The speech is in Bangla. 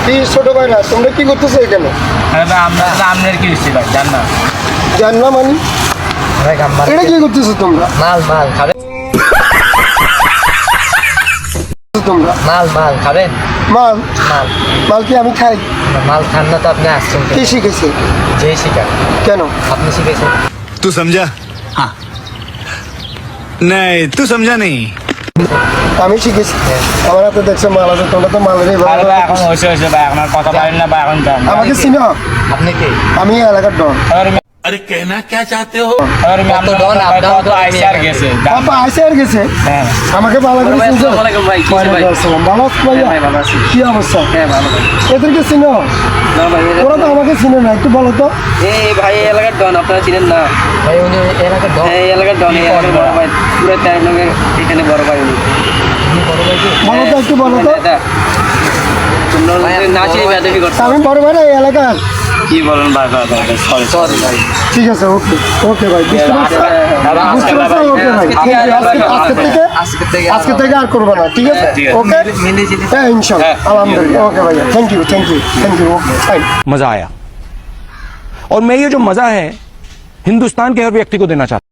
কি ছোট ভাইরা তোমরা কি করতেছো এখানে? আপনার কি হচ্ছে ভাই জান না? জান না মানে ভাই গাম্বার এটা কি করতেছো তোমরা? মাল খাবেন? তোমরা মাল খাবেন? মাল মাল মাল কি আমি খাই? মাল খান না তো আপনি আসছেন কি শিখেছে? যে শিকার কেন? আপনি শিখেছেন। तू समझा? हाँ नहीं तू समझा नहीं। আমি শিখেছি। আমার হাতে দেখছো মাল আছে, তোমরা তো মালেরই আরে ভাই এখন হয়েছে ভাই আপনার কথা বলেন না ভাই এখন যান। আমাকে চিনো? আপনি কে? আমি এই এলাকার ডন। अरे कहना क्या चाहते हो? আর আমি আপনার ডন, কথা আপনার তো আইসার গেছে আপা আইসে আর গেছে হ্যাঁ আমাকে ভালো করে চিনছো? আসসালামু আলাইকুম ভাই, কি আছে ভাই? ওয়ালাইকুম আসসালাম। ভালো আছো ভাইয়া? ভাই, ভালো আছি। কি অবস্থা? হ্যাঁ ভালো ভাই। এদেরকে চিনো? না ভাই ওরা তো আমাকে চিনে না, একটু বলো তো। এই ভাই এই এলাকার ডন আপনারা চিনেন না? ভাই উনি এলাকার ডন। হ্যাঁ এই এলাকার ডন, এই এলাকার বড় ভাই, পুরো টাইম লগের এখানে বড় ভাই উনি। বলো তো, একটু বলো তো। এটা তোমরা না চিনি বেয়াদবি করছো। আমি বড় ভাই না এই এলাকার। কি বলেন ভাই সরি সরি ভাই। ঠিক আছে, ওকে ওকে ভাই, বুঝতে পারছো? হ্যাঁ, বুঝতে পারছো? ওকে ভাই, আজকে Thank you. থেকে- আজকে থেকে আর করবো না, ঠিক আছে? ঠিক আছে। ওকে মিলে ঝিলে হ্যাঁ ইনশাল্লাহ, আলহামদুলিল্লাহ। ওকে ভাইয়া, থ্যাংক ইউ ওকে ফাইন। मजा आया और मैं ये जो मजा है हिंदुस्तान के हर व्यक्ति को देना चाहता हूं।